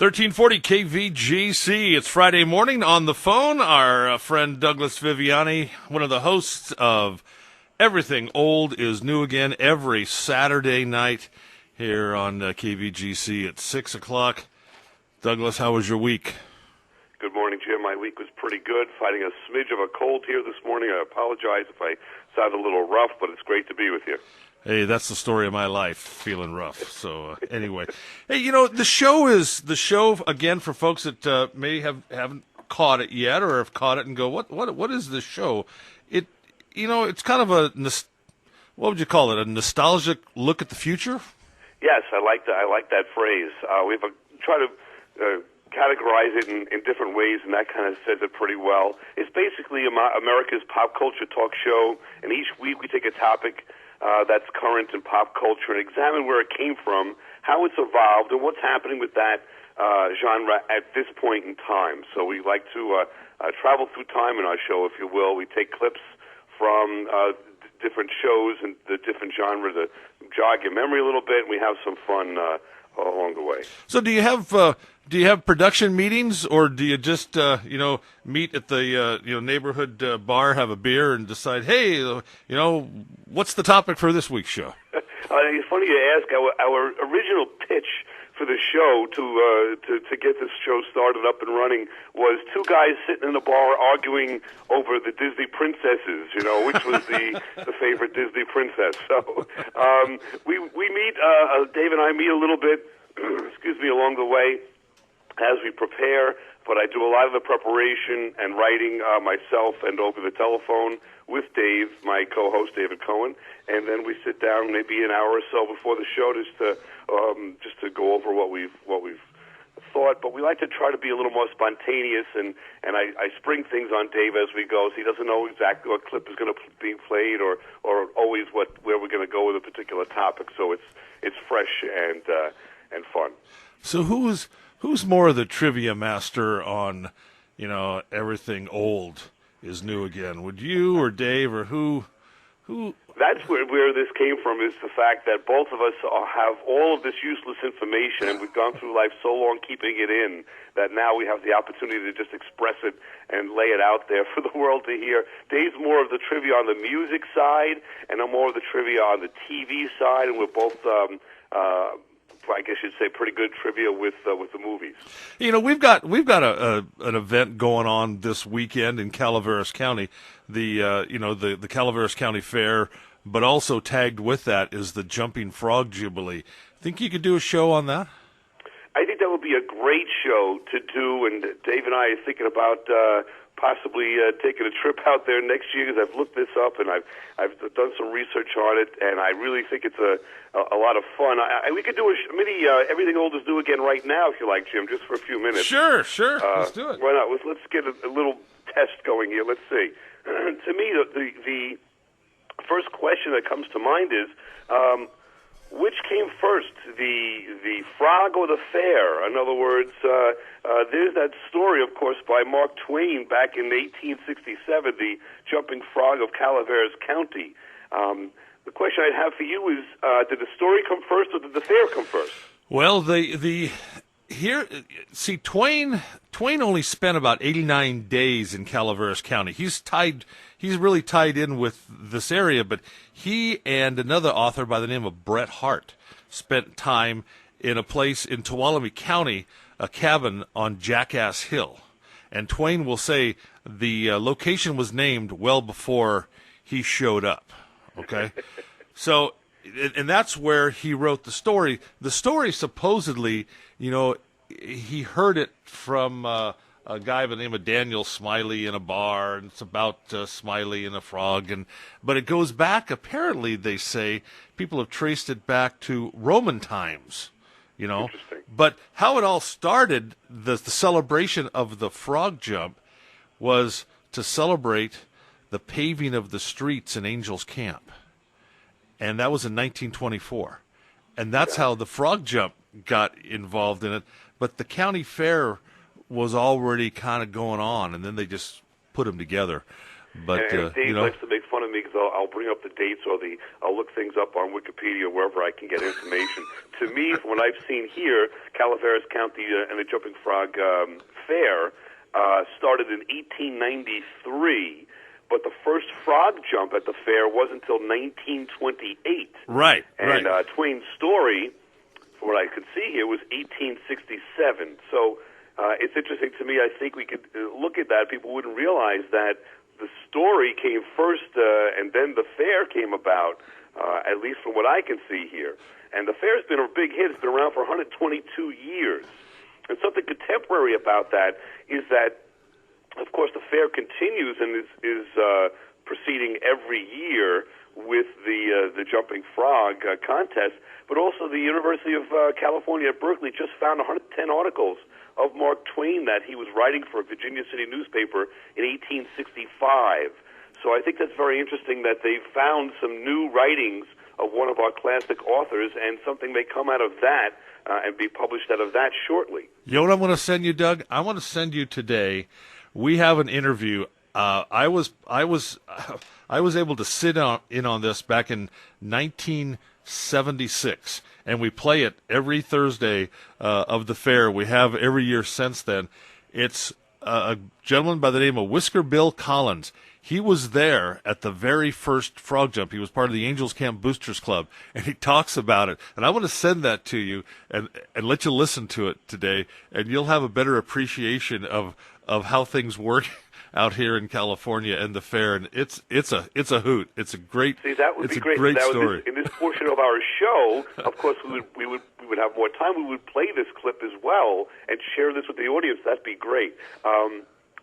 1340 KVGC. It's Friday morning. On the phone, our friend Douglas Viviani, one of the hosts of Everything Old is New Again every Saturday night here on KVGC at 6 o'clock. Douglas, how was your week? Good morning, Jim. My week was pretty good. Fighting a smidge of a cold here this morning. I apologize if I sound a little rough, but it's great to be with you. Hey, that's the story of my life, feeling rough. So anyway, hey, you know, the show again for folks that haven't caught it yet, or have caught it and go, what is this show? It's kind of what would you call it? A nostalgic look at the future? Yes, I like that phrase. We try to categorize it in different ways, and that kind of says it pretty well. It's basically America's pop culture talk show, and each week we take a topic that's current in pop culture and examine where it came from, how it's evolved, and what's happening with that genre at this point in time. So we like to travel through time in our show, if you will. We take clips from different shows and the different genres to jog your memory a little bit, and we have some fun along the way. So do you have production meetings, or do you just meet at the neighborhood bar, have a beer, and decide, hey, what's the topic for this week's show? It's funny you ask. Our original pitch for the show to get this show started up and running was two guys sitting in a bar arguing over the Disney princesses, which was the favorite Disney princess. So we meet, Dave and I meet a little bit, along the way as we prepare, but I do a lot of the preparation and writing myself and over the telephone with Dave, my co-host David Cohen, and then we sit down maybe an hour or so before the show just to go over what we've thought. But we like to try to be a little more spontaneous, and I spring things on Dave as we go, so he doesn't know exactly what clip is going to be played or always where we're going to go with a particular topic. So it's fresh and fun. So who's more of the trivia master on everything old is new again? Would you or Dave, or who? That's where this came from, is the fact that both of us have all of this useless information, and we've gone through life so long keeping it in that now we have the opportunity to just express it and lay it out there for the world to hear. Dave's more of the trivia on the music side, and I'm more of the trivia on the TV side, and we're both I guess you'd say pretty good trivia with the movies. We've got an event going on this weekend in Calaveras County, the Calaveras County Fair, but also tagged with that is the Jumping Frog Jubilee. Think you could do a show on that? I think that would be a great show to do, and Dave and I are thinking about possibly taking a trip out there next year, because I've looked this up and I've done some research on it, and I really think it's a lot of fun. We could do a mini Everything Old is New Again right now, if you like, Jim, just for a few minutes. Sure. Let's do it. Why not? Let's get a little test going here. Let's see. To me, the first question that comes to mind is, which came first, the frog or the fair? In other words, there's that story, of course, by Mark Twain back in 1867, the Jumping Frog of Calaveras County. The question I'd have for you is, did the story come first, or did the fair come first? Well, Twain only spent about 89 days in Calaveras County. He's really tied in with this area, but he and another author by the name of Bret Harte spent time in a place in Tuolumne County, a cabin on Jackass Hill. And Twain will say the location was named well before he showed up. Okay? So, and that's where he wrote the story. The story supposedly, he heard it from a guy by the name of Daniel Smiley in a bar, and it's about Smiley and a frog. But it goes back, apparently, they say, people have traced it back to Roman times, Interesting. But how it all started, the celebration of the frog jump, was to celebrate the paving of the streets in Angels Camp. And that was in 1924. And that's how the frog jump got involved in it. But the county fair was already kind of going on, and then they just put them together. But and Dave likes to make fun of me because I'll bring up the dates or I'll look things up on Wikipedia wherever I can get information. To me, from what I've seen here, Calaveras County and the Jumping Frog Fair started in 1893. But the first frog jump at the fair wasn't until 1928. Right. And Twain's story, from what I could see here, was 1867. So it's interesting to me. I think we could look at that. People wouldn't realize that the story came first, and then the fair came about, at least from what I can see here. And the fair's been a big hit. It's been around for 122 years. And something contemporary about that is that, of course, the fair continues and is proceeding every year with the Jumping Frog contest, but also the University of California at Berkeley just found 110 articles of Mark Twain that he was writing for a Virginia City newspaper in 1865. So I think that's very interesting that they found some new writings of one of our classic authors, and something may come out of that and be published out of that shortly. You know what I'm going to send you, Doug? I want to send you today. We have an interview. I was able to sit in on this back in 1976, and we play it every Thursday of the fair. We have every year since then. It's a gentleman by the name of Whisker Bill Collins. He was there at the very first frog jump. He was part of the Angels Camp Boosters Club, and he talks about it. And I want to send that to you and let you listen to it today, and you'll have a better appreciation of how things work out here in California and the fair. And it's a hoot. It's a great. See, that would be great. Great story. In this portion of our show, of course, we would have more time. We would play this clip as well and share this with the audience. That'd be great.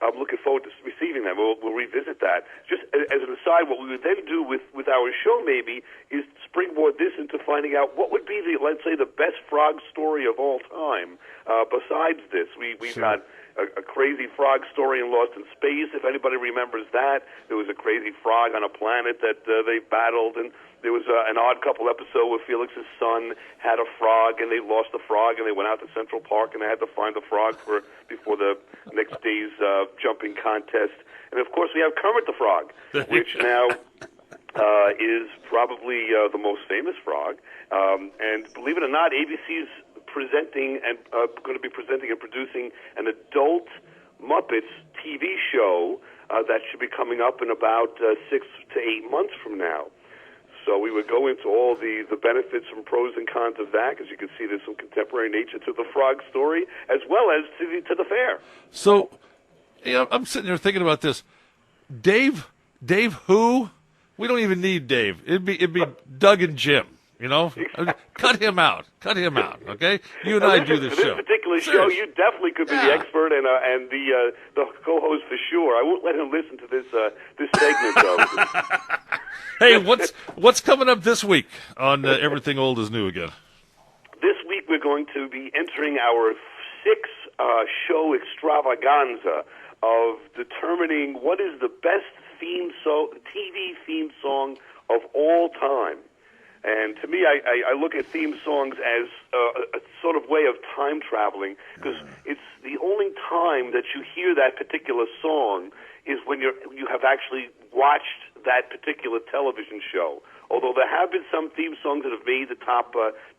I'm looking forward to receiving that. We'll revisit that. Just as an aside, what we would then do with our show maybe is springboard this into finding out what would be let's say, the best frog story of all time. Besides this, we've Sure. got a crazy frog story in Lost in Space, if anybody remembers that. There was a crazy frog on a planet that they battled, and there was an Odd Couple episode where Felix's son had a frog, and they lost the frog, and they went out to Central Park, and they had to find the frog before the next day's jumping contest. And, of course, we have Kermit the Frog, which now is probably the most famous frog. And believe it or not, ABC's presenting and going to be presenting and producing an adult Muppets TV show that should be coming up in about 6 to 8 months from now. So we would go into all the benefits and pros and cons of that, because you can see there's some contemporary nature to the frog story as well as to the fair. So, I'm sitting there thinking about this. Dave who? We don't even need Dave. It'd be Doug and Jim. Cut him out. Okay, you and I do this show. This particular show, you definitely could be the expert and the co-host for sure. I won't let him listen to this segment though. Hey, what's coming up this week on Everything Old is New Again? This week we're going to be entering our 6 show extravaganza of determining what is the best TV theme song of all time. And to me, I look at theme songs as a sort of way of time traveling, because it's the only time that you hear that particular song is when you have actually watched that particular television show. Although there have been some theme songs that have made the top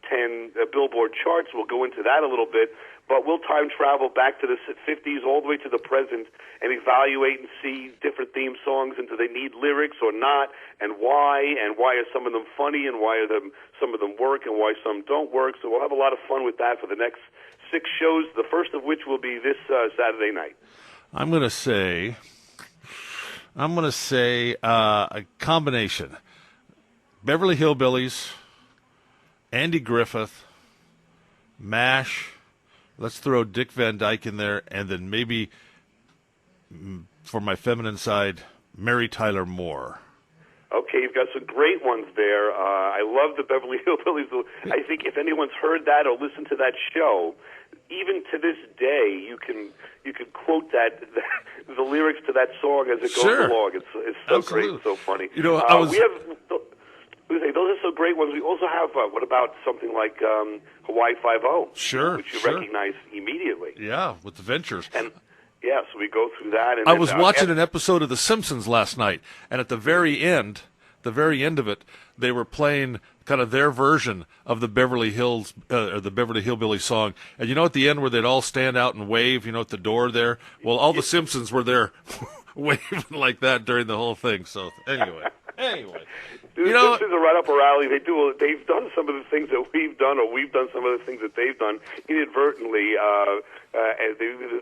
10 Billboard charts. We'll go into that a little bit. But we'll time travel back to the 50s all the way to the present and evaluate and see different theme songs, and do they need lyrics or not, and why are some of them funny, and why are some of them work, and why some don't work. So we'll have a lot of fun with that for the next 6 shows, the first of which will be this Saturday night. I'm going to say a combination. Beverly Hillbillies, Andy Griffith, MASH. Let's throw Dick Van Dyke in there, and then maybe, for my feminine side, Mary Tyler Moore. Okay, you've got some great ones there. I love the Beverly Hillbillies. I think if anyone's heard that or listened to that show, even to this day, you can quote the lyrics to that song as it goes along. It's so Absolutely. great and so funny. Those are so great ones. We also have, what about something like Hawaii Five-0? Sure, which you recognize immediately. Yeah, with the Ventures. And Yeah, so we go through that. And I was watching an episode of The Simpsons last night, and at the very end of it, they were playing kind of their version of the Beverly Hills or the Beverly Hillbilly song. And at the end where they'd all stand out and wave, at the door there. Well, all the Simpsons were there waving like that during the whole thing. So anyway. The Simpsons are right up our alley. They've done some of the things that we've done, or we've done some of the things that they've done inadvertently.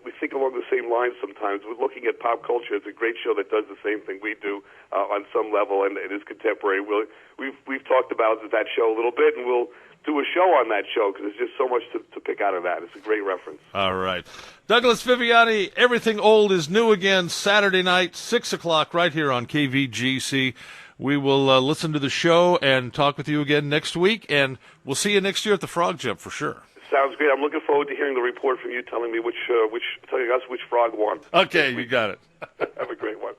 We think along the same lines sometimes. We're looking at pop culture. It's a great show that does the same thing we do on some level, and it is contemporary. We've talked about that show a little bit, and we'll do a show on that show because there's just so much to pick out of that. It's a great reference. All right. Douglas Viviani, Everything Old is New Again, Saturday night, 6 o'clock, right here on KVGC. We will listen to the show and talk with you again next week, and we'll see you next year at the Frog Jump for sure. Sounds great. I'm looking forward to hearing the report from you telling me telling us which frog won. Okay, you got it. Have a great one.